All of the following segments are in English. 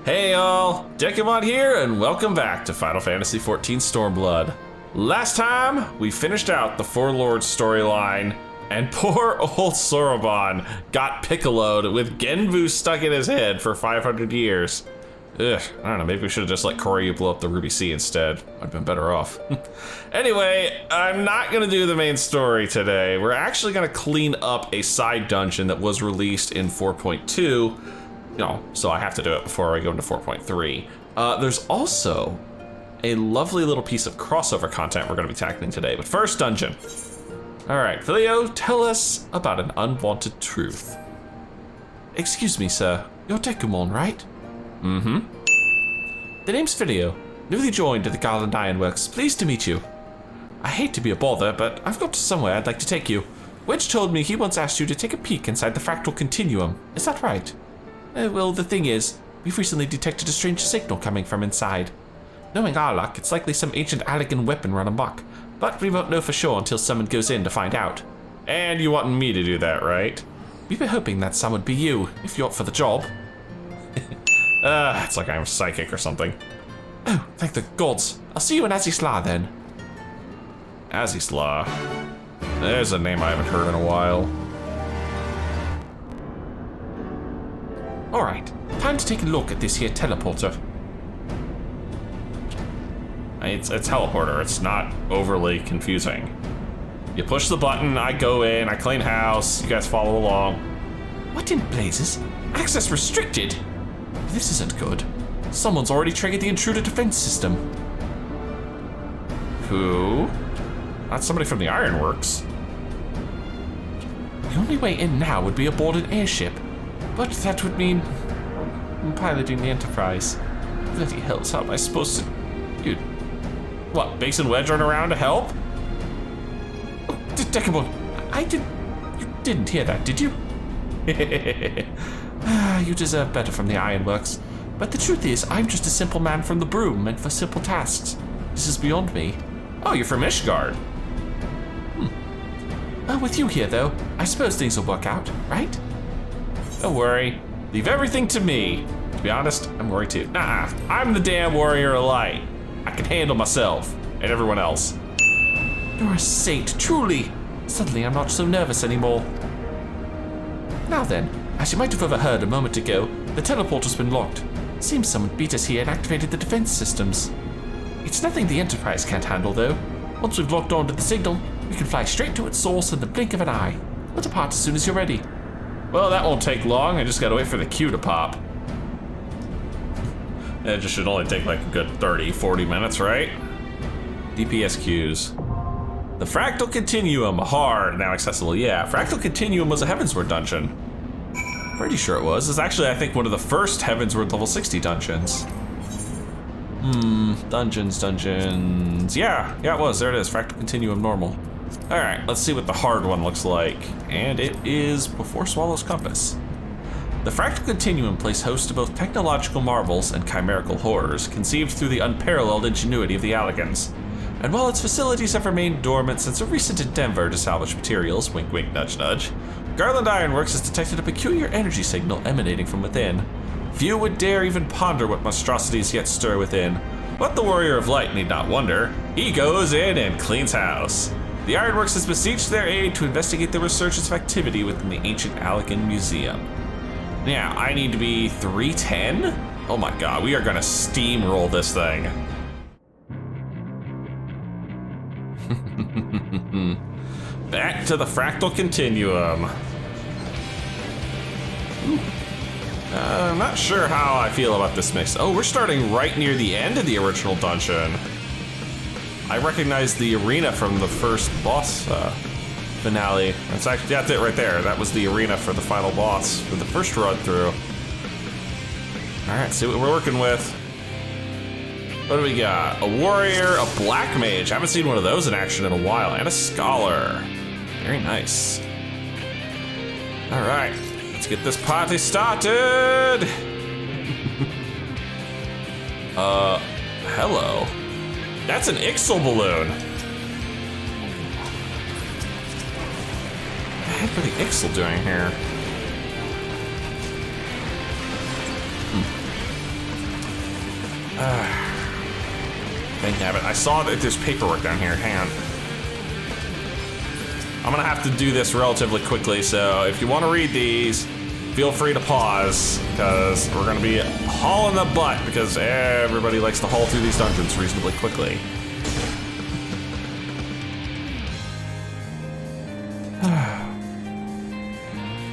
Hey y'all, Dekumon here, and welcome back to Final Fantasy XIV Stormblood. Last time, we finished out the Four Lords storyline, and poor old Soroban got piccoloed with Genbu stuck in his head for 500 years. Ugh, I don't know, maybe we should have just let Koryu blow up the Ruby Sea instead. I'd been better off. Anyway, I'm not gonna do the main story today. We're actually gonna clean up a side dungeon that was released in 4.2. So I have to do it before I go into 4.3. There's also a lovely little piece of crossover content we're gonna be tackling today, but first, dungeon. All right, Filio, tell us about an unwanted truth. Excuse me, sir. You're Dekumon, right? Mm-hmm. The name's Filio. Newly joined to the Garland Ironworks. Pleased to meet you. I hate to be a bother, but I've got somewhere I'd like to take you. Wedge told me he once asked you to take a peek inside the Fractal Continuum. Is that right? Well, the thing is, we've recently detected a strange signal coming from inside. Knowing our luck, it's likely some ancient Allegan weapon run amok, but we won't know for sure until someone goes in to find out. And you want me to do that, right? We were hoping that someone would be you, if you're up for the job. It's like I'm psychic or something. Oh, thank the gods. I'll see you in Azisla then. Azisla. There's a name I haven't heard in a while. Alright, time to take a look at this here teleporter. It's a teleporter, it's not overly confusing. You push the button, I go in, I clean house, you guys follow along. What in blazes? Access restricted? This isn't good. Someone's already triggered the intruder defense system. Who? That's somebody from the Ironworks. The only way in now would be aboard an airship. But that would mean piloting the Enterprise. Bloody hell's how am I supposed to... Dude. What, Base and Wedge run around to help? Oh, Dekumon, you didn't hear that, did you? You deserve better from the Ironworks. But the truth is, I'm just a simple man from the Broom meant for simple tasks. This is beyond me. Oh, you're from Ishgard. With you here, though, I suppose things will work out, right? Don't worry. Leave everything to me. To be honest, I'm worried too. Nah, I'm the damn warrior of light. I can handle myself and everyone else. You're a saint, truly. Suddenly, I'm not so nervous anymore. Now then, as you might have overheard a moment ago, the teleporter's been locked. Seems someone beat us here and activated the defense systems. It's nothing the Enterprise can't handle, though. Once we've locked onto the signal, we can fly straight to its source in the blink of an eye. We'll depart as soon as you're ready. Well, that won't take long. I just gotta wait for the queue to pop. It just should only take like a good 30, 40 minutes, right? DPS queues. The Fractal Continuum, hard, now accessible. Yeah, Fractal Continuum was a Heavensward dungeon. Pretty sure it was. It's actually, I think, one of the first Heavensward level 60 dungeons. Dungeons. Yeah, it was. There it is, Fractal Continuum normal. All right, let's see what the hard one looks like. And it is Before Swallow's Compass. The Fractal Continuum plays host to both technological marvels and chimerical horrors, conceived through the unparalleled ingenuity of the Allegans. And while its facilities have remained dormant since a recent endeavor to salvage materials, wink wink nudge nudge, Garland Ironworks has detected a peculiar energy signal emanating from within. Few would dare even ponder what monstrosities yet stir within. But the Warrior of Light need not wonder. He goes in and cleans house. The Ironworks has beseeched their aid to investigate the resurgence of activity within the ancient Allegan Museum. Now, I need to be 310? Oh my god, we are gonna steamroll this thing. Back to the Fractal Continuum. I'm not sure how I feel about this mix. Oh, we're starting right near the end of the original dungeon. I recognize the arena from the first boss finale. That's it right there. That was the arena for the final boss for the first run through. All right, see what we're working with. What do we got? A warrior, a black mage. I haven't seen one of those in action in a while, and a scholar. Very nice. All right, let's get this party started. Hello. That's an Ixal balloon. What the heck are the Ixal doing here? Thank you. I saw that there's paperwork down here. Hang on. I'm gonna have to do this relatively quickly, so if you want to read these, feel free to pause, because we're gonna be hauling the butt, because everybody likes to haul through these dungeons reasonably quickly.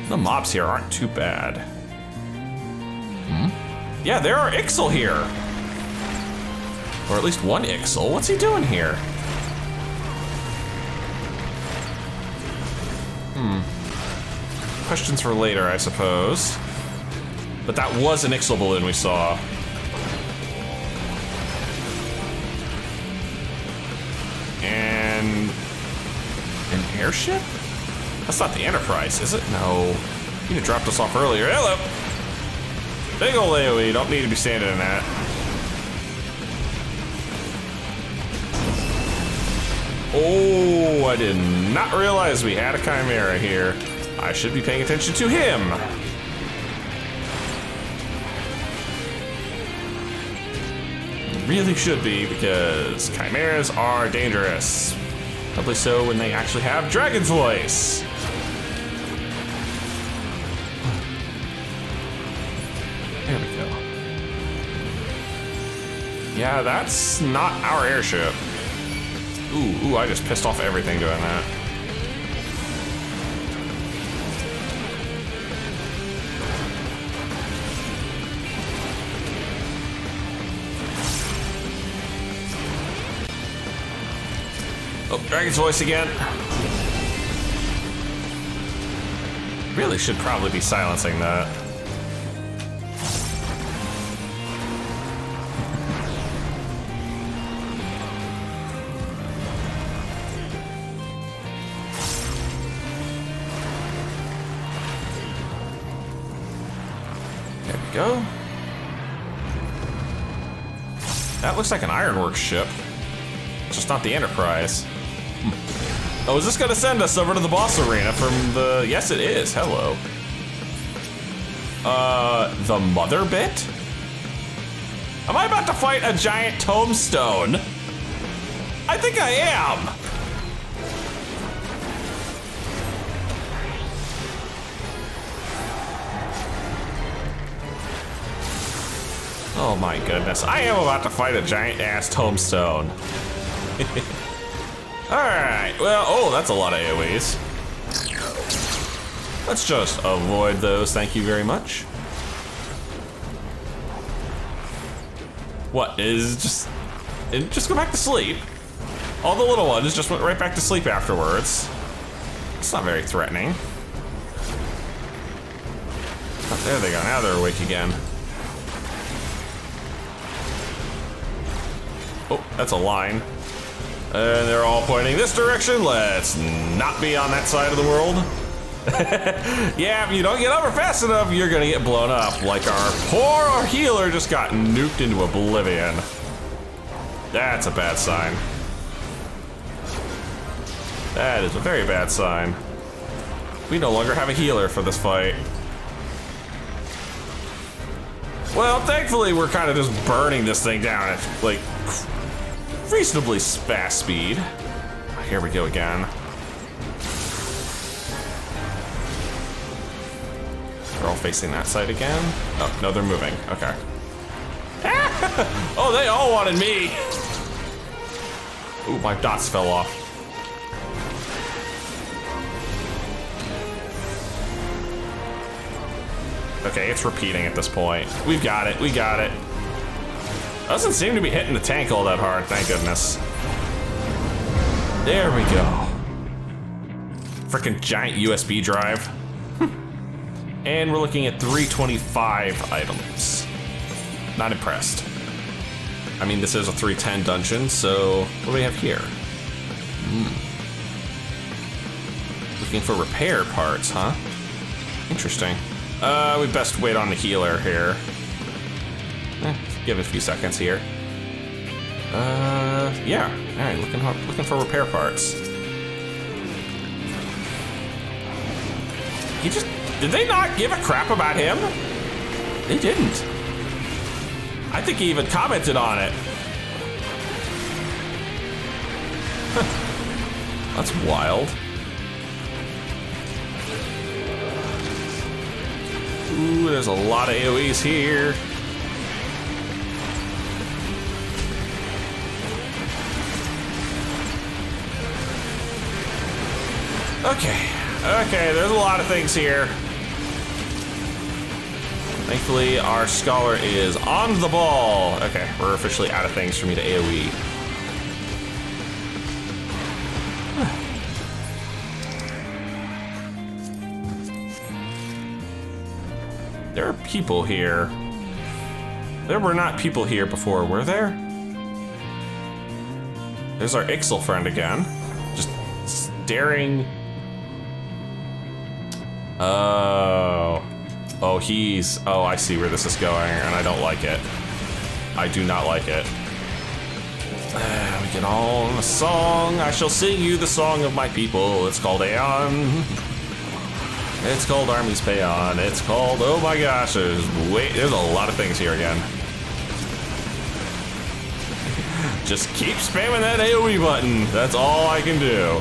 The mobs here aren't too bad. Yeah, there are Ixal here. Or at least one Ixal. What's he doing here? Questions for later, I suppose. But that was an Ixal balloon we saw. And an airship? That's not the Enterprise, is it? No. You dropped us off earlier. Hello. Big ol' AoE, don't need to be standing in that. Oh, I did not realize we had a Chimera here. I should be paying attention to him. Really should be, because Chimeras are dangerous. Probably so when they actually have Dragon's Voice. There we go. Yeah, that's not our airship. Ooh, I just pissed off everything doing that. Oh, Dragon's Voice again. Really should probably be silencing that. Go. That looks like an Ironworks ship. Just not the Enterprise. Oh, is this gonna send us over to the boss arena from the... Yes, it is. Hello. The mother bit? Am I about to fight a giant tombstone? I think I am. Oh my goodness, I am about to fight a giant ass tombstone. Alright, well, oh, that's a lot of AoEs. Let's just avoid those, thank you very much. What, just go back to sleep? All the little ones just went right back to sleep afterwards. It's not very threatening. Oh, there they go, now they're awake again. Oh, that's a line. And they're all pointing this direction. Let's not be on that side of the world. Yeah, if you don't get over fast enough, you're gonna get blown up. Like our poor healer just got nuked into oblivion. That's a bad sign. That is a very bad sign. We no longer have a healer for this fight. Well, thankfully, we're kind of just burning this thing down at, like, reasonably fast speed. Here we go again. They're all facing that side again. Oh, no, they're moving. Okay. Oh, they all wanted me. Ooh, my dots fell off. Okay, it's repeating at this point. We've got it, we got it. Doesn't seem to be hitting the tank all that hard, thank goodness. There we go. Frickin' giant USB drive. And we're looking at 325 items. Not impressed. I mean, this is a 310 dungeon, so what do we have here? Looking for repair parts, huh? Interesting. We best wait on the healer here. Give it a few seconds here. Yeah. All right, looking for repair parts. Did they not give a crap about him? They didn't. I think he even commented on it. That's wild. Ooh, there's a lot of AoEs here. Okay, there's a lot of things here. Thankfully, our scholar is on the ball. Okay, we're officially out of things for me to AoE. There are people here. There were not people here before, were there? There's our Ixel friend again. Just staring. Oh, I see where this is going, and I don't like it. I do not like it. We get on a song. I shall sing you the song of my people. It's called Aeon. It's called Armies Pay On. It's called, oh my gosh, there's a lot of things here again. Just keep spamming that AoE button. That's all I can do.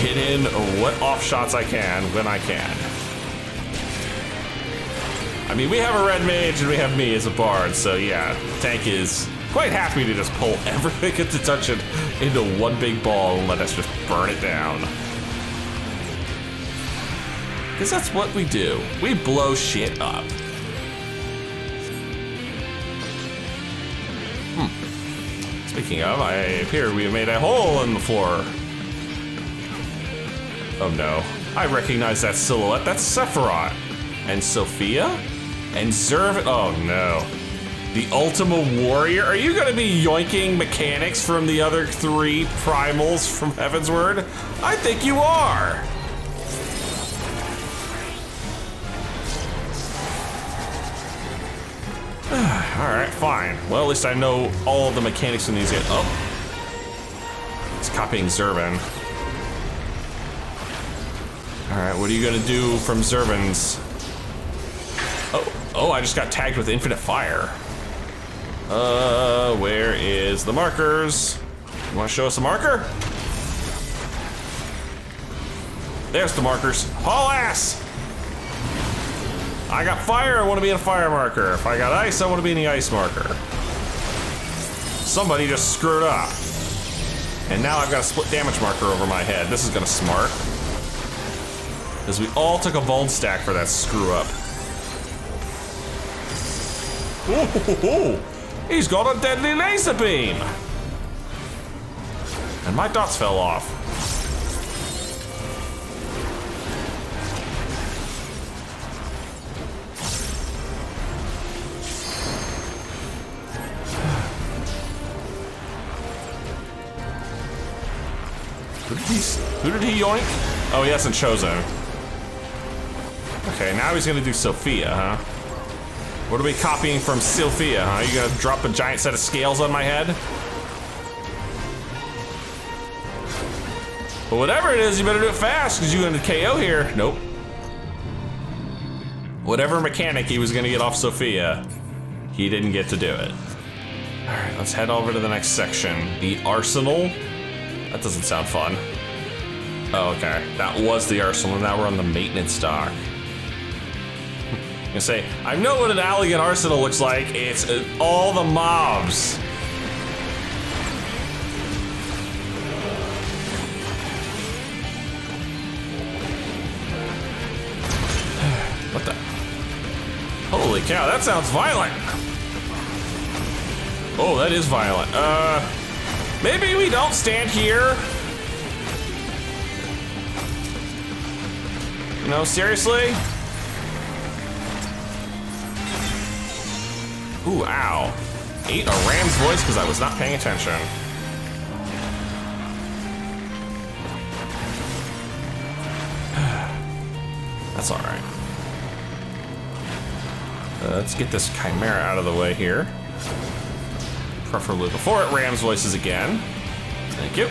Get in what off shots I can when I can. I mean, we have a red mage and we have me as a bard, so yeah, tank is quite happy to just pull everything to touch it into one big ball and let us just burn it down. Because that's what we do. We blow shit up. Speaking of, I appear we have made a hole in the floor. Oh no, I recognize that silhouette. That's Sephiroth. And Sophia? And Zerv. Oh no. The Ultima Warrior? Are you gonna be yoinking mechanics from the other 3 primals from Heavensward? I think you are. Alright, fine. Well, at least I know all of the mechanics in these games. Oh. It's copying Zervan. Alright, what are you gonna do from Zervans? Oh, I just got tagged with infinite fire. Where is the markers? You wanna show us a marker? There's the markers. Haul ass! I got fire, I wanna be in a fire marker. If I got ice, I wanna be in the ice marker. Somebody just screwed up. And now I've got a split damage marker over my head. This is gonna smart. Because we all took a Vuln stack for that screw up. Ooh, he's got a deadly laser beam! And my dots fell off. Who did he yoink? Oh, he hasn't chosen. Okay, now he's gonna do Sophia, huh? What are we copying from Sophia, huh? You gonna drop a giant set of scales on my head? But whatever it is, you better do it fast, because you're gonna KO here. Nope. Whatever mechanic he was gonna get off Sophia, he didn't get to do it. Alright, let's head over to the next section. The Arsenal? That doesn't sound fun. Oh, okay. That was the Arsenal, and now we're on the maintenance dock. I'm gonna say, I know what an elegant arsenal looks like. It's all the mobs. What the? Holy cow, that sounds violent. Oh, that is violent. Maybe we don't stand here. No, seriously? Ooh, ow. Ate a ram's voice because I was not paying attention. That's alright. Let's get this Chimera out of the way here. Preferably before it rams voices again. Thank you.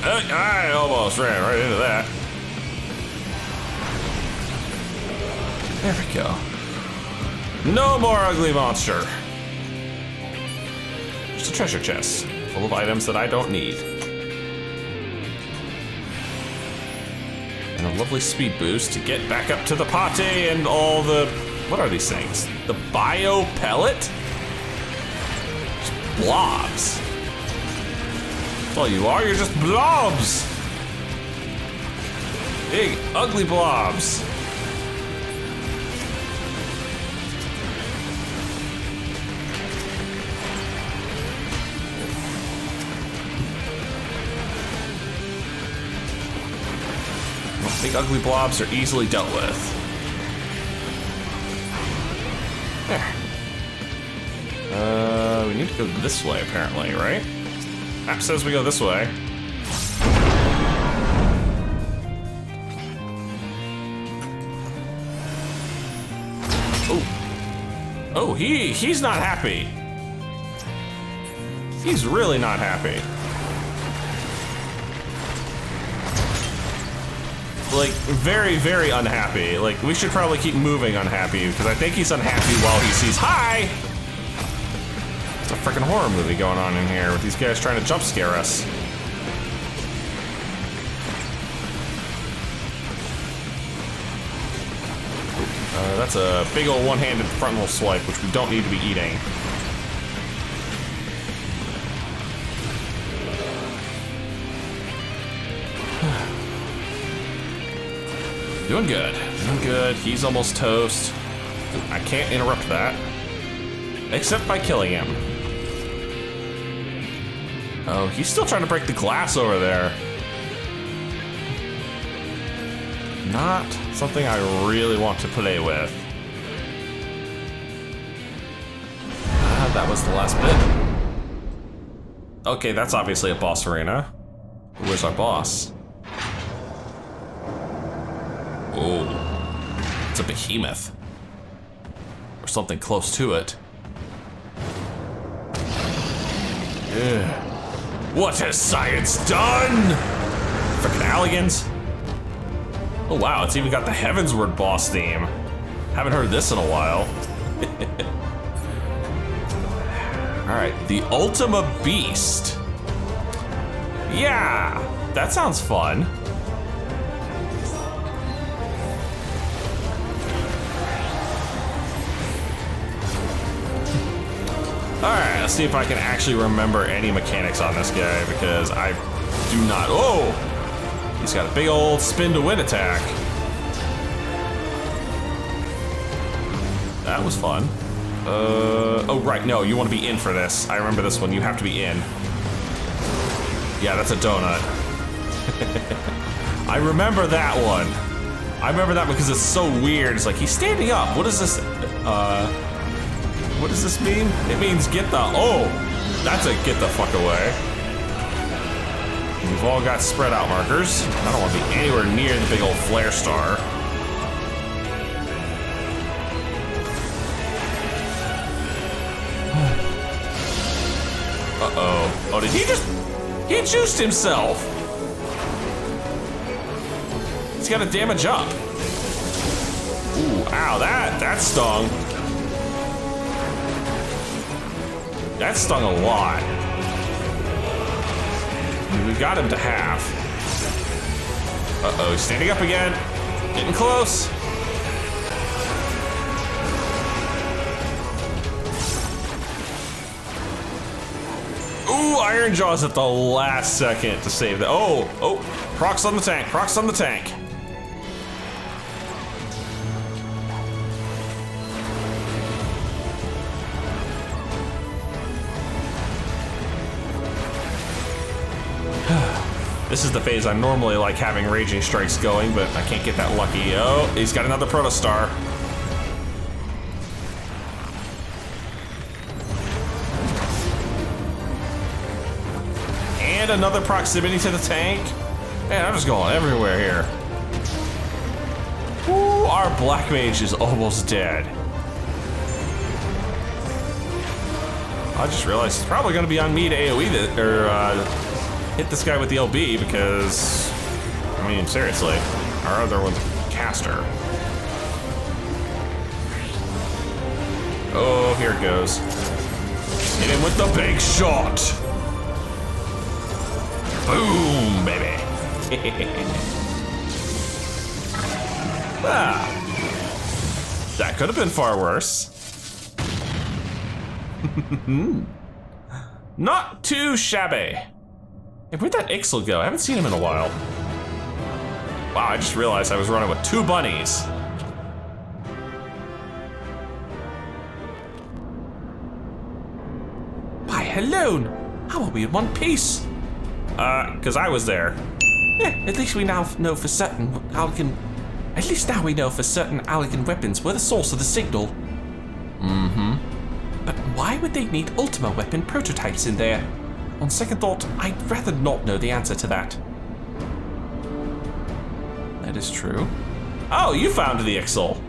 I almost ran right into that. There we go. No more ugly monster. Just a treasure chest full of items that I don't need. And a lovely speed boost to get back up to the party and all the... What are these things? The bio pellet? Just blobs. That's all you are, you're just blobs. Big, ugly blobs. Big ugly blobs are easily dealt with. There. We need to go this way apparently, right? Map says we go this way. Oh. Oh, he's not happy. He's really not happy. Like, very, very unhappy. Like, we should probably keep moving unhappy, because I think he's unhappy while he sees, hi! It's a freaking horror movie going on in here with these guys trying to jump scare us. That's a big old one-handed frontal swipe, which we don't need to be eating. Doing good, doing good. He's almost toast. I can't interrupt that. Except by killing him. Oh, he's still trying to break the glass over there. Not something I really want to play with. That was the last bit. Okay, that's obviously a boss arena. Where's our boss? Oh, it's a behemoth. Or something close to it. Ugh. What has science done? Frickin' Alligans. Oh wow, it's even got the Heavensward boss theme. Haven't heard this in a while. Alright, the Ultima Beast. Yeah, that sounds fun. Alright, let's see if I can actually remember any mechanics on this guy, because I do not. Oh! He's got a big old spin to win attack. That was fun. Oh right, no, you want to be in for this. I remember this one, you have to be in. Yeah, that's a donut. I remember that one. I remember that because it's so weird. It's like, he's standing up. What is this? What does this mean? It means get the, oh, that's a get the fuck away. We've all got spread out markers. I don't want to be anywhere near the big old flare star. Uh-oh. Oh, did he just, he juiced himself. He's got to damage up. Ooh, ow, that stung. That stung a lot. We got him to half. Uh-oh, standing up again. Getting close. Ooh, Iron Jaws at the last second to save that. Oh, procs on the tank, procs on the tank. This is the phase I'm normally like having raging strikes going, but I can't get that lucky. Oh, he's got another protostar. And another proximity to the tank. Man, I'm just going everywhere here. Ooh, our black mage is almost dead. I just realized it's probably going to be on me to AoE that, or hit this guy with the LB because, I mean, seriously, our other one's a caster. Oh, here it goes. Hit him with the big shot. Boom, baby. Ah, that could have been far worse. Not too shabby. Hey, where'd that Ixel go? I haven't seen him in a while. Wow, I just realized I was running with 2 bunnies. Why, hello. How are we in one piece? Cause I was there. Yeah, at least we now know for certain Allergan weapons were the source of the signal. But why would they need Ultima weapon prototypes in there? On second thought, I'd rather not know the answer to that. That is true. Oh, you found the Ixel.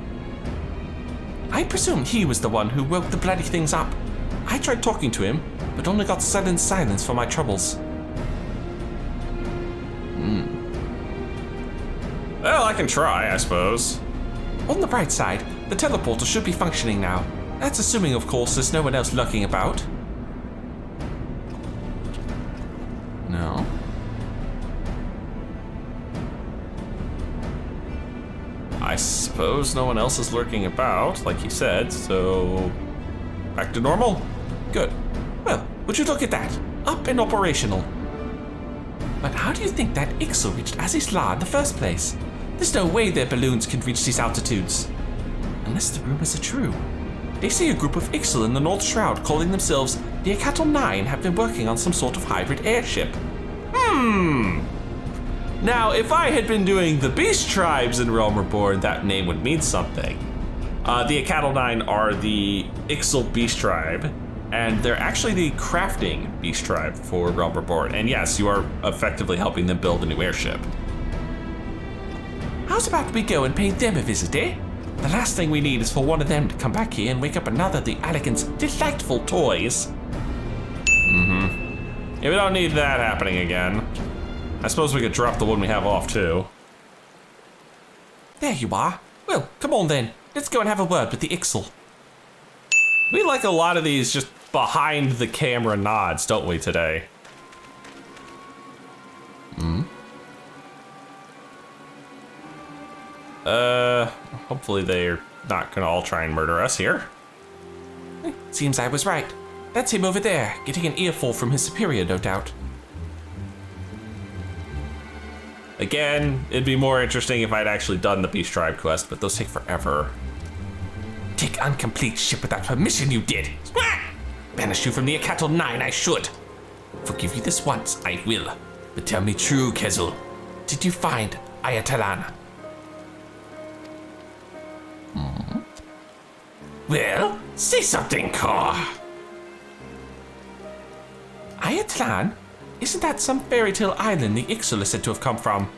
I presume he was the one who woke the bloody things up. I tried talking to him, but only got sudden silence for my troubles. Well, I can try, I suppose. On the bright side, the teleporter should be functioning now. That's assuming, of course, there's no one else lurking about. No. I suppose no one else is lurking about, like you said, so... back to normal? Good. Well, would you look at that? Up and operational. But how do you think that Ixel reached Azizla in the first place? There's no way their balloons can reach these altitudes. Unless the rumors are true. They say a group of Ixel in the North Shroud calling themselves the Akatal 9 have been working on some sort of hybrid airship. Now, if I had been doing the Beast Tribes in Realm Reborn, that name would mean something. The Akatal 9 are the Ixel Beast Tribe, and they're actually the crafting Beast Tribe for Realm Reborn. And yes, you are effectively helping them build a new airship. How's about we go and pay them a visit, eh? The last thing we need is for one of them to come back here and wake up another of the Allergan's delightful toys. Yeah, we don't need that happening again. I suppose we could drop the one we have off too. There you are. Well, come on then. Let's go and have a word with the Ixel. We like a lot of these just behind the camera nods, don't we, today? Hopefully they're not gonna all try and murder us here. Seems I was right. That's him over there, getting an earful from his superior, no doubt. Again, it'd be more interesting if I'd actually done the Beast Tribe quest, but those take forever. Take incomplete ship without permission, you did. Banish you from the Akatal 9, I should. Forgive you this once, I will. But tell me true, Kezul. Did you find Ayatalan? Well, say something, Kor. Ayatalan? Isn't that some fairy tale island the Ixel is said to have come from?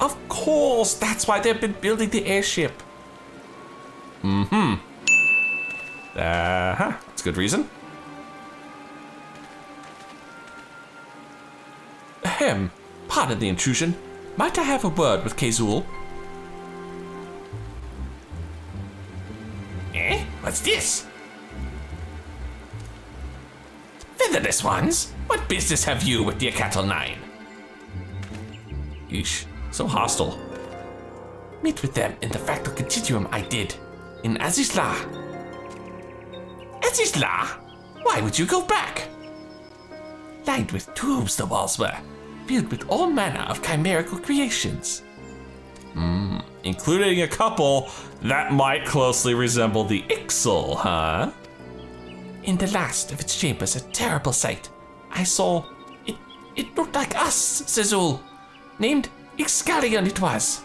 Of course, that's why they've been building the airship. That's a good reason. Ahem, pardon the intrusion. Might I have a word with Kezul? Eh? What's this? Featherless ones? What business have you with the Akatal 9? Yeesh, so hostile. Meet with them in the Fractal Continuum, I did. In Azizla. Azizla? Why would you go back? Lined with tubes the walls were, filled with all manner of chimerical creations. Including a couple that might closely resemble the Ixel, huh? In the last of its chambers, a terrible sight. I saw it looked like us, Zazul. Named Ixcalion it was.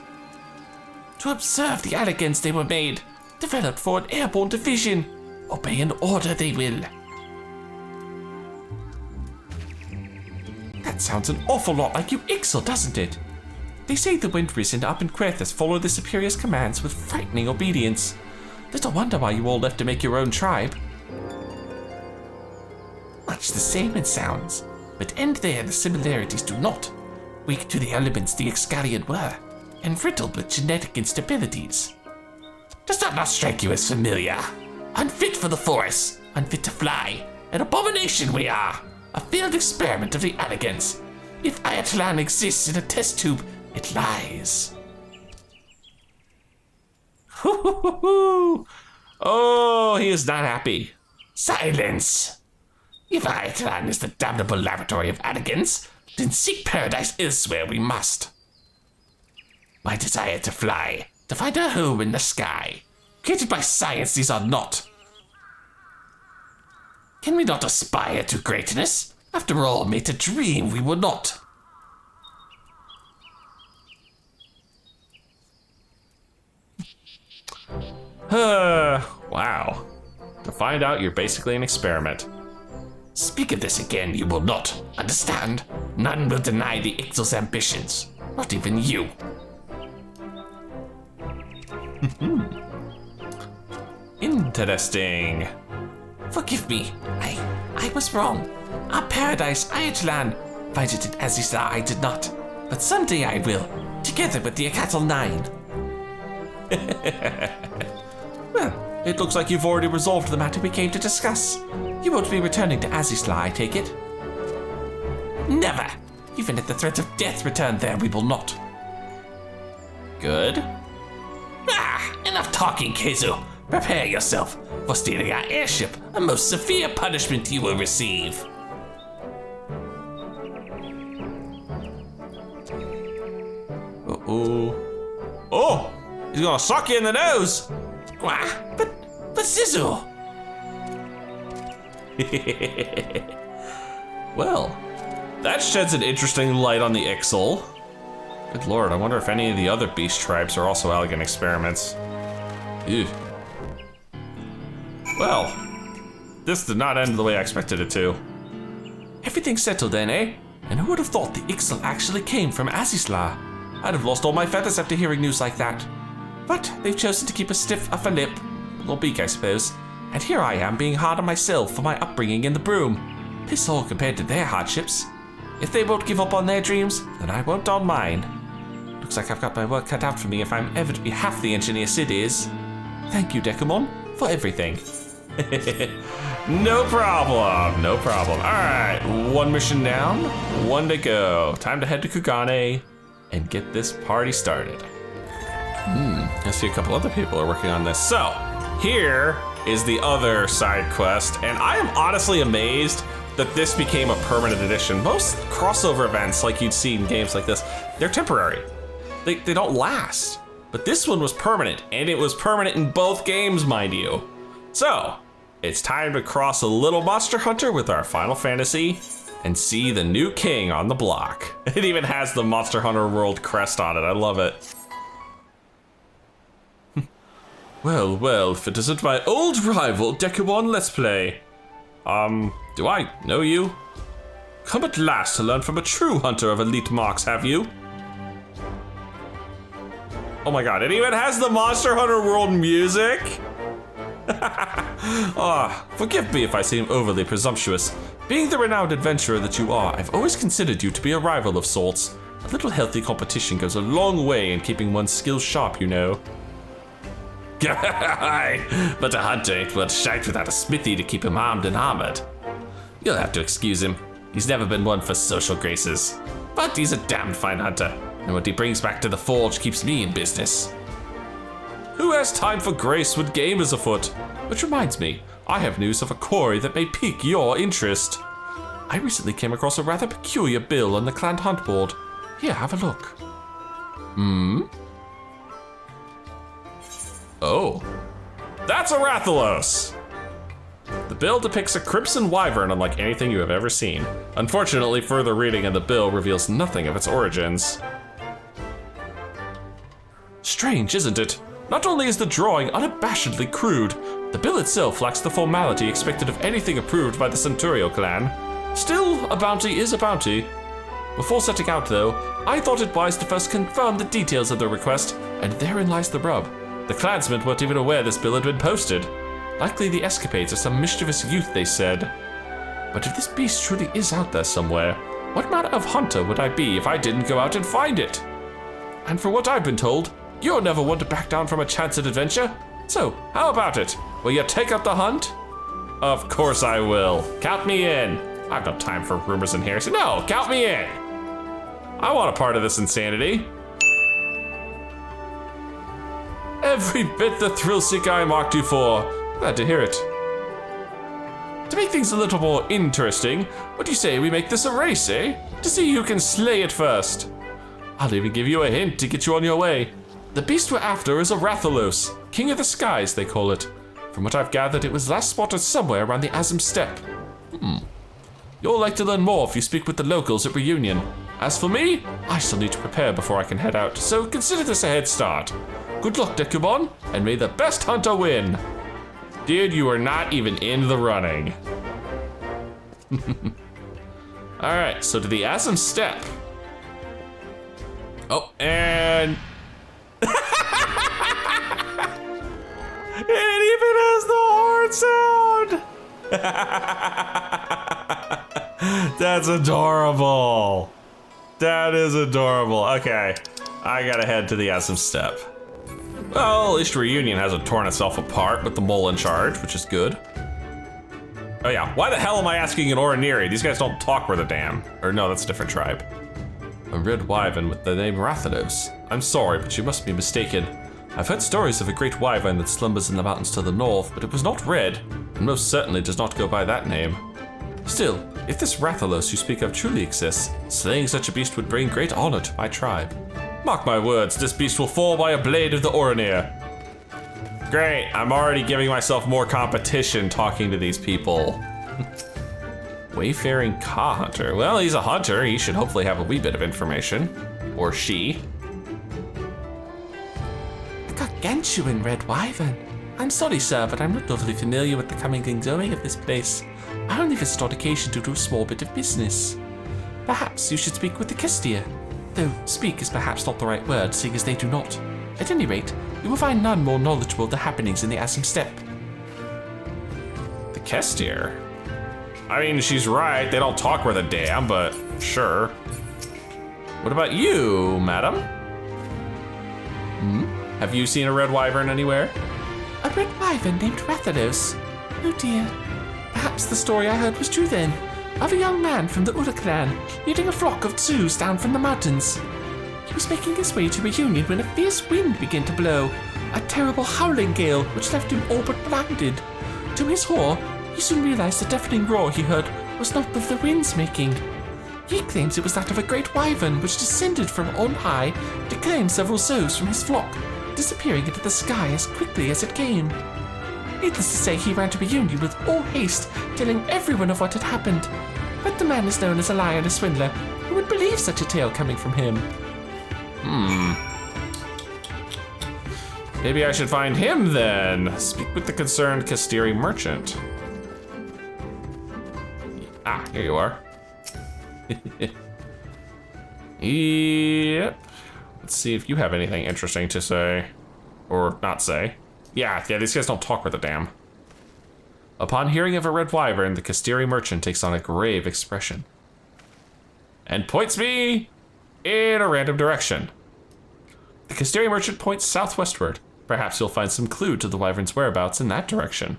To observe the Allergans they were made, developed for an airborne division. Obey an order they will. That sounds an awful lot like you Ixel, doesn't it? They say the Wind Risen up in Querthus follow the Superior's commands with frightening obedience. Little wonder why you all left to make your own tribe. Much the same it sounds. but end there the similarities do not. Weak to the elements the Excalion were, and riddled with genetic instabilities. Does that not strike you as familiar? Unfit for the forest, unfit to fly, an abomination we are, a failed experiment of the elegance. If Ayatlan exists in a test tube, it lies. Oh, he is not happy. Silence! If Ayatlan is the damnable laboratory of elegance, then seek paradise elsewhere we must. My desire to fly, to find a home in the sky. Created by science, these are not. Can we not aspire to greatness? After all, made to dream we will not. Wow. To find out you're basically an experiment. Speak of this again, you will not. Understand? None will deny the Ixal's ambitions. Not even you. Interesting. Forgive me. I was wrong. Our paradise, Ayatlan, visited Azizar I did not. But someday I will, together with the Akatal 9. Well, it looks like you've already resolved the matter we came to discuss. You won't be returning to Azizar, I take it? Never! Even at the threat of death return there, we will not. Good. Enough talking, Keizo. Prepare yourself for stealing our airship, a most severe punishment you will receive. Uh-oh. Oh! He's gonna suck you in the nose! But Zizu! Well, that sheds an interesting light on the Ixal. Good lord, I wonder if any of the other beast tribes are also elegant experiments. Ew. Well, this did not end the way I expected it to. Everything settled then, eh? And who would have thought the Ixal actually came from Azizla? I'd have lost all my feathers after hearing news like that. But they've chosen to keep a stiff upper lip, or beak I suppose, and here I am being hard on myself for my upbringing in the broom. Piss all compared to their hardships. If they won't give up on their dreams, then I won't on mine. Looks like I've got my work cut out for me if I'm ever to be half the engineer Sid is. Thank you, Dekumon, for everything. No problem, no problem. All right, one mission down, one to go. Time to head to Kugane and get this party started. I see a couple other people are working on this. So, here is the other side quest, and I am honestly amazed that this became a permanent addition. Most crossover events, like you'd see in games like this, they're temporary. They don't last. But this one was permanent, and it was permanent in both games, mind you. So, it's time to cross a little monster hunter with our Final Fantasy and see the new king on the block. It even has the Monster Hunter World crest on it. I love it. Well, if it isn't my old rival, Dekumon, let's play. Do I know you? Come at last to learn from a true hunter of elite marks, have you? Oh my god, it even has the Monster Hunter World music? Forgive me if I seem overly presumptuous. Being the renowned adventurer that you are, I've always considered you to be a rival of sorts. A little healthy competition goes a long way in keeping one's skills sharp, you know. But a hunter ain't worth shite without a smithy to keep him armed and armored. You'll have to excuse him. He's never been one for social graces. But he's a damned fine hunter, and what he brings back to the forge keeps me in business. Who has time for grace when game is afoot? Which reminds me, I have news of a quarry that may pique your interest. I recently came across a rather peculiar bill on the clan hunt board. Here, have a look. Oh, that's a RATHALOS! The bill depicts a crimson wyvern unlike anything you have ever seen. Unfortunately, further reading in the bill reveals nothing of its origins. Strange, isn't it? Not only is the drawing unabashedly crude, the bill itself lacks the formality expected of anything approved by the Centurio clan. Still, a bounty is a bounty. Before setting out, though, I thought it wise to first confirm the details of the request, and therein lies the rub. The clansmen weren't even aware this bill had been posted. Likely the escapades of some mischievous youth, they said. But if this beast truly is out there somewhere, what manner of hunter would I be if I didn't go out and find it? And from what I've been told, you're never one to back down from a chance at adventure. So, how about it? Will you take up the hunt? Of course I will. Count me in. I've no time for rumors and hearsay. No, count me in. I want a part of this insanity. Every bit the thrill-seeker I mocked you for. Glad to hear it. To make things a little more interesting, what do you say we make this a race, eh? To see who can slay it first. I'll even give you a hint to get you on your way. The beast we're after is a RATHALOS, King of the Skies, they call it. From what I've gathered, it was last spotted somewhere around the Azim Steppe. You'll like to learn more if you speak with the locals at Reunion. As for me, I still need to prepare before I can head out, so consider this a head start. Good luck, Dekumon, and may the best hunter win. Dude, you are not even in the running. All right, so to the Azim Steppe. Oh, and... It even has the horn sound! That's adorable. That is adorable. Okay, I gotta head to the Azim Steppe. Well, at least Reunion hasn't torn itself apart with the mole in charge, which is good. Oh yeah, why the hell am I asking an Oraniri? These guys don't talk worth a damn. Or no, that's a different tribe. A red wyvern with the name RATHALOS. I'm sorry, but you must be mistaken. I've heard stories of a great wyvern that slumbers in the mountains to the north, but it was not red, and most certainly does not go by that name. Still, if this RATHALOS you speak of truly exists, slaying such a beast would bring great honor to my tribe. Mark my words, this beast will fall by a blade of the Oranir. Great, I'm already giving myself more competition talking to these people. Wayfaring Ka Hunter. Well, he's a hunter. He should hopefully have a wee bit of information. Or she. A gargantuan red wyvern. I'm sorry, sir, but I'm not overly familiar with the coming and going of this place. I only visit on occasion to do a small bit of business. Perhaps you should speak with the Kestir. Though speak is perhaps not the right word, seeing as they do not. At any rate, you will find none more knowledgeable of the happenings in the Azim Steppe. The Kestir? I mean, she's right, they don't talk worth a damn, but sure. What about you, madam? Have you seen a red wyvern anywhere? A red wyvern named RATHALOS. Oh dear. Perhaps the story I heard was true then. Of a young man from the Ura clan, leading a flock of zoos down from the mountains. He was making his way to Reunion when a fierce wind began to blow, a terrible howling gale which left him all but blinded. To his horror, he soon realized the deafening roar he heard was not of the wind's making. He claims it was that of a great wyvern which descended from on high to claim several zoos from his flock, disappearing into the sky as quickly as it came. Needless to say, he ran to Reunion with all haste, telling everyone of what had happened. But the man is known as a liar and a swindler. Who would believe such a tale coming from him? Maybe I should find him then. Speak with the concerned Kastiri merchant. Ah, here you are. Yep. Let's see if you have anything interesting to say. Or not say. Yeah, these guys don't talk worth a damn. Upon hearing of a red wyvern, the Kastiri merchant takes on a grave expression. And points me in a random direction. The Kastiri merchant points southwestward. Perhaps you'll find some clue to the wyvern's whereabouts in that direction.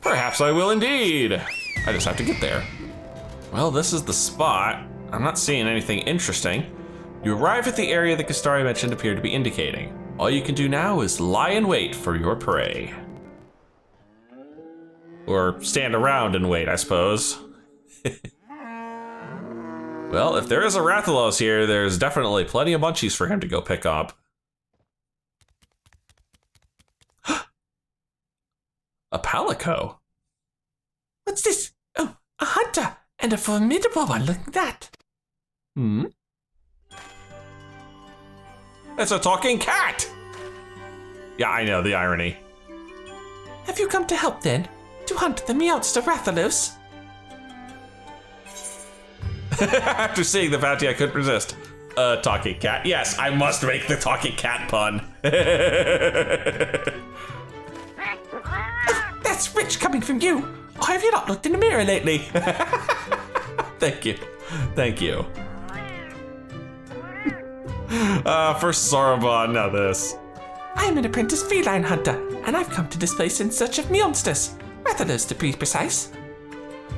Perhaps I will indeed. I just have to get there. Well, this is the spot. I'm not seeing anything interesting. You arrive at the area the Kastari mentioned appeared to be indicating. All you can do now is lie in wait for your prey. Or stand around and wait, I suppose. Well, if there is a RATHALOS here, there's definitely plenty of munchies for him to go pick up. A palico? What's this? Oh, a hunter, and a formidable one, look at that. It's a talking cat! Yeah, I know, the irony. Have you come to help then? To hunt the Meowster RATHALOS? After seeing the bounty, I couldn't resist. Talking cat. Yes, I must make the talking cat pun. That's rich coming from you. Why have you not looked in the mirror lately? Thank you. Thank you. For Sorbonne, now this. I'm an apprentice feline hunter, and I've come to this place in search of monsters. Rathalos, to be precise.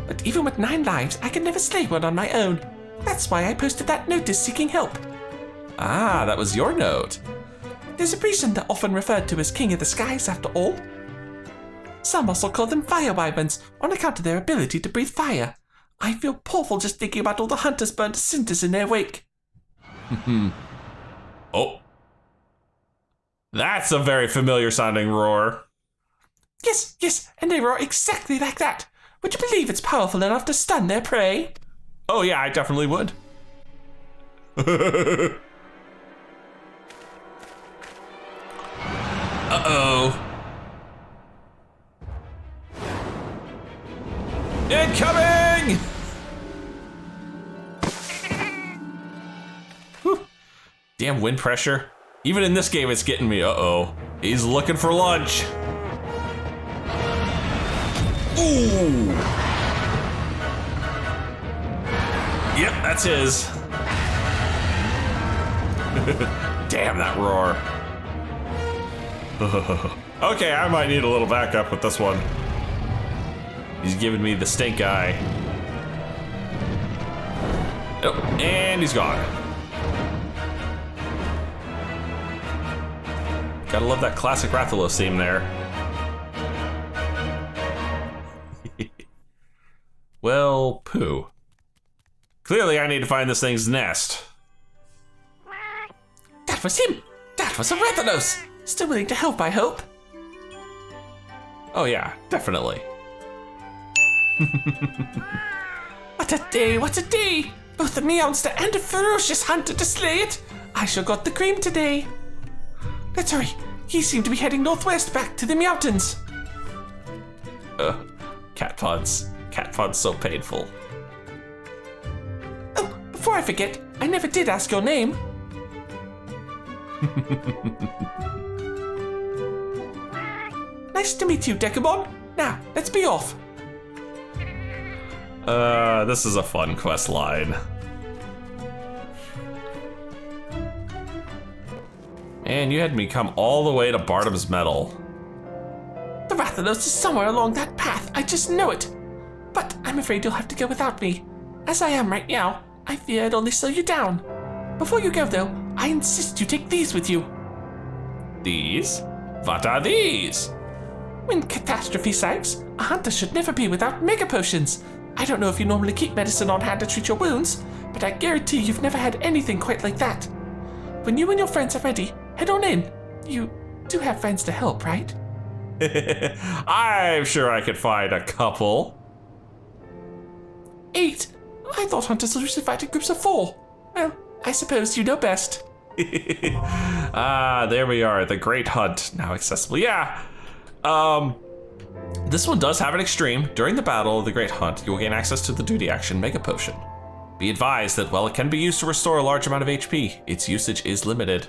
But even with 9 lives, I can never slay one on my own. That's why I posted that notice seeking help. Ah, that was your note. There's a reason they're often referred to as King of the Skies, after all. Some also call them fire wyverns, on account of their ability to breathe fire. I feel awful just thinking about all the hunters burned to cinders in their wake. Oh. That's a very familiar sounding roar. Yes, and they roar exactly like that. Would you believe it's powerful enough to stun their prey? Oh yeah, I definitely would. Uh-oh. Incoming! Whew. Damn wind pressure. Even in this game, it's getting me. Uh-oh. He's looking for lunch. Ooh. Yep, that's his. Damn, that roar. Okay, I might need a little backup with this one. He's giving me the stink eye. Oh, and he's gone. Gotta love that classic Rathalos theme there. Well, poo. Clearly I need to find this thing's nest. That was him! That was a Rathalos! Still willing to help, I hope. Oh yeah, definitely. What a day, what a day! Both a meowster and a ferocious hunter to slay it! I sure got the cream today. Let's hurry. He seemed to be heading northwest back to the mountains. Cat puns. Cat puns so painful. Oh, before I forget, I never did ask your name. Nice to meet you, Dekumon. Now, let's be off. This is a fun quest line. And you had me come all the way to Barnum's Metal. The Rathalos is somewhere along that path, I just know it. But I'm afraid you'll have to go without me. As I am right now, I fear I'd only slow you down. Before you go though, I insist you take these with you. These? What are these? When catastrophe strikes, a hunter should never be without mega potions. I don't know if you normally keep medicine on hand to treat your wounds, but I guarantee you've never had anything quite like that. When you and your friends are ready, head on in. You do have friends to help, right? I'm sure I could find a couple. 8? I thought hunters usually fight in groups of 4. Well, I suppose you know best. There we are, the Great Hunt, now accessible. Yeah, this one does have an extreme. During the battle of the Great Hunt, you will gain access to the duty action Mega Potion. Be advised that while it can be used to restore a large amount of HP, its usage is limited.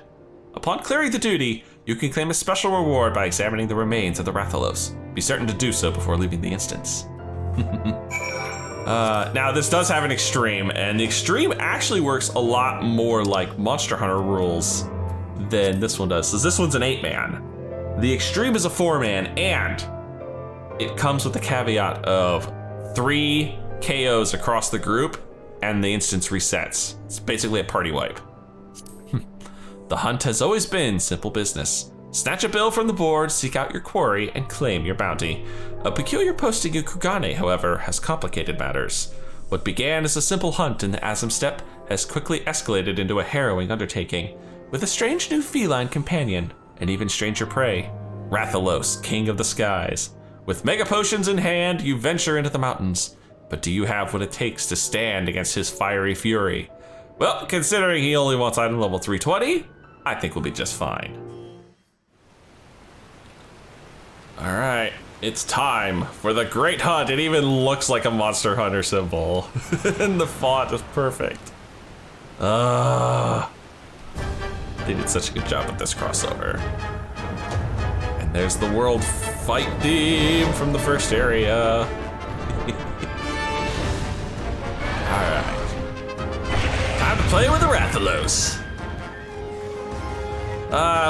Upon clearing the duty, you can claim a special reward by examining the remains of the Rathalos. Be certain to do so before leaving the instance. Now this does have an extreme, and the extreme actually works a lot more like Monster Hunter rules than this one does. So this one's an 8-man. The extreme is a 4-man, and it comes with the caveat of 3 KOs across the group, and the instance resets. It's basically a party wipe. The hunt has always been simple business. Snatch a bill from the board, seek out your quarry, and claim your bounty. A peculiar posting in Kugane, however, has complicated matters. What began as a simple hunt in the Azim Steppe has quickly escalated into a harrowing undertaking, with a strange new feline companion, and even stranger prey, Rathalos, King of the Skies. With mega potions in hand, you venture into the mountains. But do you have what it takes to stand against his fiery fury? Well, considering he only wants item level 320, I think we'll be just fine. All right, it's time for the Great Hunt. It even looks like a Monster Hunter symbol. And the font is perfect. They did such a good job with this crossover. And there's the world fight theme from the first area. Play with the Rathalos.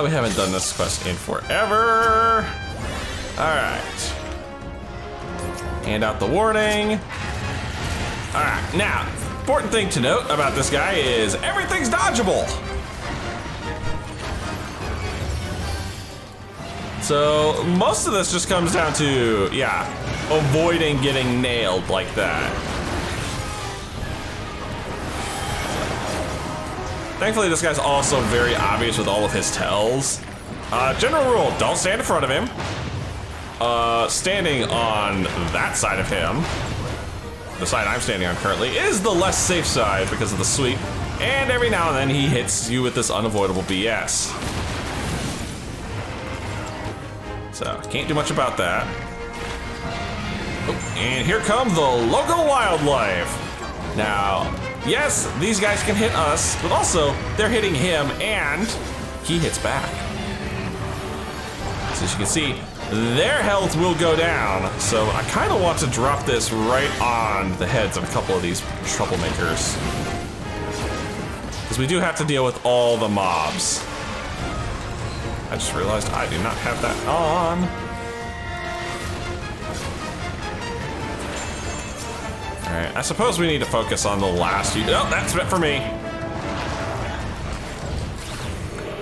We haven't done this quest in forever. All right. Hand out the warning. All right, now, important thing to note about this guy is everything's dodgeable. So most of this just comes down to, yeah, avoiding getting nailed like that. Thankfully, this guy's also very obvious with all of his tells. General rule, don't stand in front of him. Standing on that side of him, the side I'm standing on currently, is the less safe side because of the sweep. And every now and then he hits you with this unavoidable BS. So, can't do much about that. Oh, and here come the local wildlife. Now, yes, these guys can hit us, but also they're hitting him and he hits back. So as you can see, their health will go down. So I kind of want to drop this right on the heads of a couple of these troublemakers, because we do have to deal with all the mobs. I just realized I do not have that on. All right, I suppose we need to focus on the last few. Oh, that's it for me.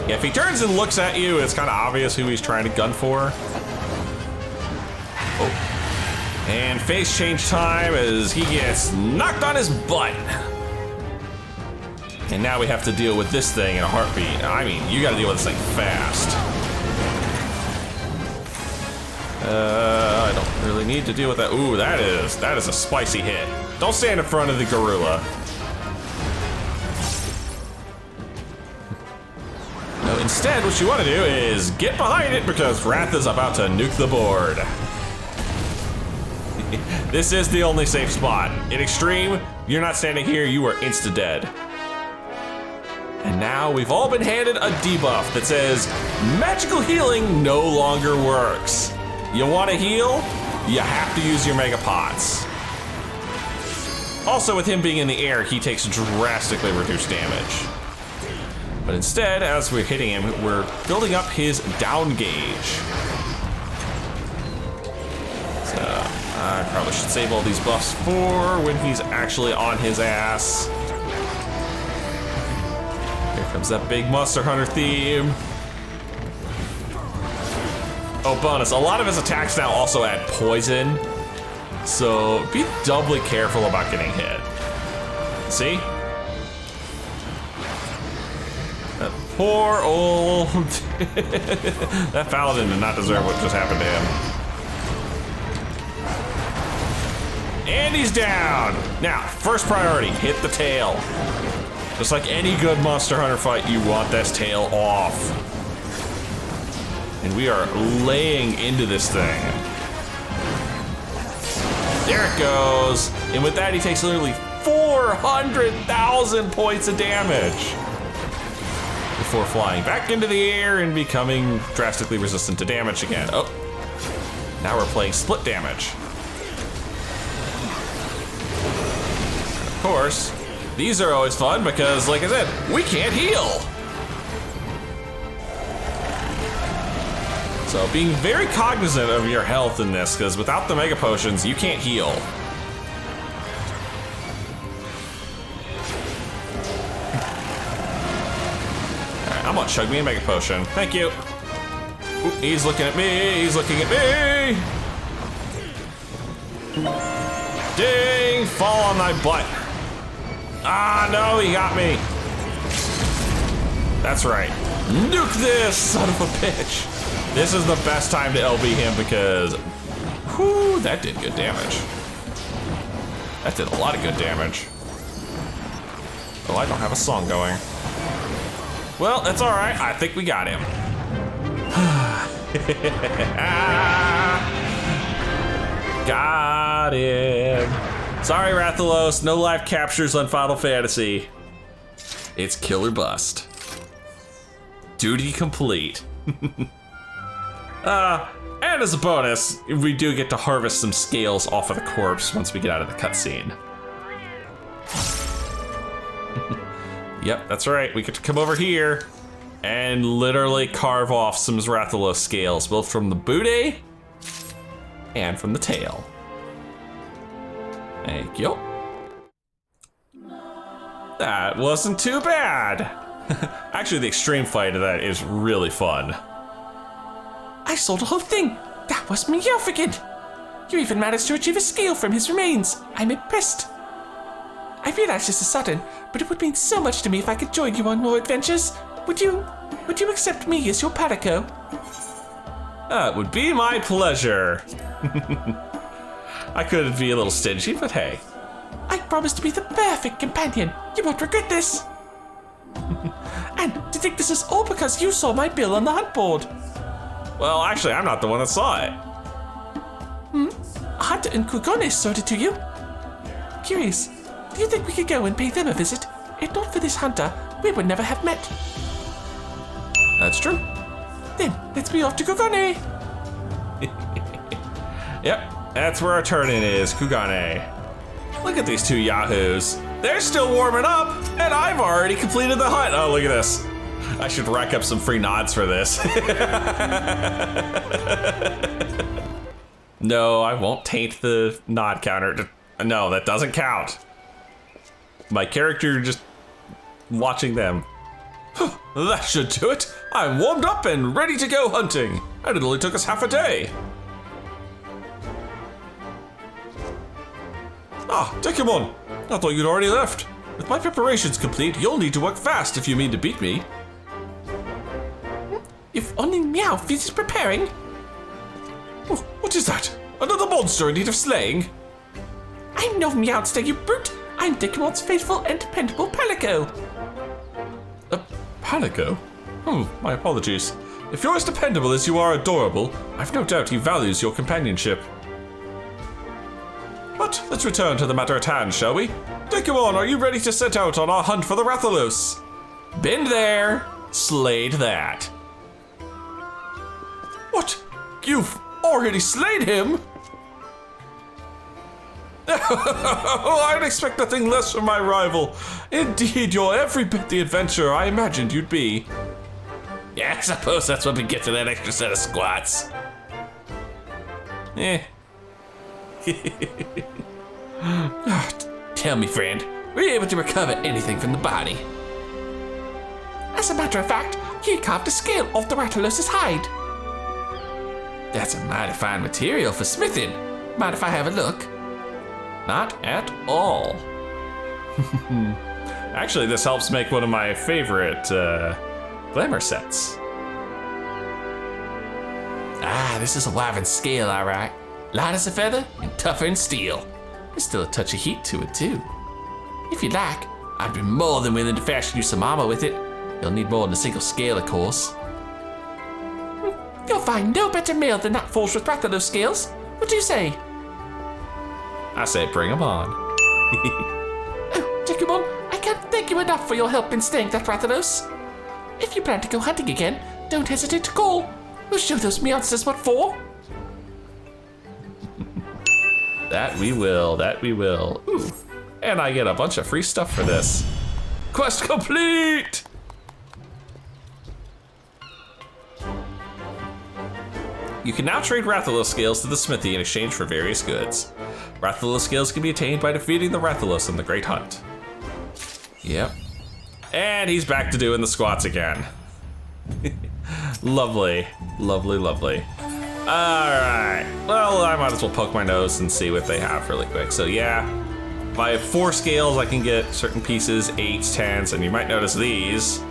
Yeah, if he turns and looks at you, it's kind of obvious who he's trying to gun for. Oh. And face change time as he gets knocked on his butt. And now we have to deal with this thing in a heartbeat. I mean, you gotta deal with this thing fast. I don't really need to deal with that. Ooh, that is a spicy hit. Don't stand in front of the gorilla. No, instead, what you want to do is get behind it because Wrath is about to nuke the board. This is the only safe spot. In extreme, you're not standing here, you are insta-dead. And now we've all been handed a debuff that says magical healing no longer works. You want to heal? You have to use your mega pots. Also, with him being in the air, he takes drastically reduced damage. But instead, as we're hitting him, we're building up his down gauge. So I probably should save all these buffs for when he's actually on his ass. Here comes that big Monster Hunter theme. Oh, bonus, a lot of his attacks now also add poison. So be doubly careful about getting hit. See? That poor old... that paladin did not deserve what just happened to him. And he's down! Now, first priority, hit the tail. Just like any good Monster Hunter fight, you want this tail off. And we are laying into this thing. There it goes. And with that, he takes literally 400,000 points of damage before flying back into the air and becoming drastically resistant to damage again. Oh, now we're playing split damage. And of course, these are always fun because, like I said, we can't heal. So being very cognizant of your health in this, because without the Mega Potions, you can't heal. Alright, I'm gonna chug me a Mega Potion. Thank you. Ooh, he's looking at me, he's looking at me! Ding! Fall on thy butt. Ah, no, he got me. That's right. Nuke this, son of a bitch. This is the best time to LB him because, whew, that did good damage. That did a lot of good damage. Oh, I don't have a song going. Well, that's all right. I think we got him. Got him. Sorry, Rathalos, no live captures on Final Fantasy. It's kill or bust. Duty complete. And as a bonus, we do get to harvest some scales off of the corpse once we get out of the cutscene. Yep, that's right. We get to come over here and literally carve off some RATHALOS scales, both from the booty and from the tail. Thank you. That wasn't too bad. Actually, the extreme fight of that is really fun. I saw the whole thing. That was Meowth again. You even managed to retrieve a scale from his remains. I'm impressed. I realize this is sudden, but it would mean so much to me if I could join you on more adventures. Would you accept me as your palico? It would be my pleasure. I could be a little stingy, but hey. I promise to be the perfect companion. You won't regret this. And to think this is all because you saw my bill on the hunt board. Well, actually, I'm not the one that saw it. A hunter in Kugone showed it to you. Curious, do you think we could go and pay them a visit? If not for this hunter, we would never have met. That's true. Then, let's be off to Kugane. Yep, that's where our turn-in is, Kugane. Look at these two yahoos. They're still warming up, and I've already completed the hunt. Oh, look at this. I should rack up some free nods for this. No, I won't taint the nod counter. No, that doesn't count. My character just watching them. That should do it. I'm warmed up and ready to go hunting. And it only took us half a day. Ah, Dekumon. I thought you'd already left. With my preparations complete, you'll need to work fast if you mean to beat me. If only Meowth is preparing. Oh, what is that? Another monster in need of slaying? I'm no Meowthster, you brute. I'm Dekumon's faithful and dependable palico. Palico? My apologies. If you're as dependable as you are adorable, I've no doubt he values your companionship. But let's return to the matter at hand, shall we? Dekumon, are you ready to set out on our hunt for the RATHALOS? Been there, slayed that. What? You've already slayed him? I'd expect nothing less from my rival. Indeed, you're every bit the adventurer I imagined you'd be. Yeah, I suppose that's what we get for that extra set of squats. Tell me, friend, were you able to recover anything from the body? As a matter of fact, he carved a scale off the RATHALOS' hide. That's a mighty fine material for smithing. Mind if I have a look? Not at all. Actually, this helps make one of my favorite glamour sets. Ah, this is a wyvern scale, all right. Light as a feather and tougher than steel. There's still a touch of heat to it, too. If you like, I'd be more than willing to fashion you some armor with it. You'll need more than a single scale, of course. You'll find no better mail than that falls with RATHALOS scales. What do you say? I say bring them on. Oh, Dekumon, I can't thank you enough for your help in staying that RATHALOS. If you plan to go hunting again, don't hesitate to call. We'll show those monsters what for. That we will, that we will. Ooh, and I get a bunch of free stuff for this. Quest complete! You can now trade RATHALOS scales to the smithy in exchange for various goods. RATHALOS scales can be attained by defeating the RATHALOS in the Great Hunt. Yep. And he's back to doing the squats again. Lovely, lovely, lovely. All right, well, I might as well poke my nose and see what they have really quick. So yeah, if I have 4 scales, I can get certain pieces, 8s, 10s, and you might notice these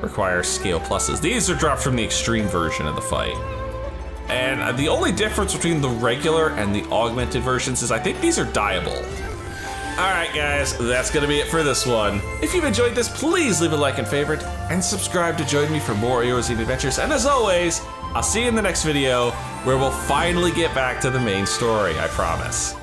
require scale pluses. These are dropped from the extreme version of the fight. And the only difference between the regular and the augmented versions is I think these are dyeable. All right, guys, that's gonna be it for this one. If you've enjoyed this, please leave a like and favorite, and subscribe to join me for more Eorzean adventures. And as always, I'll see you in the next video where we'll finally get back to the main story, I promise.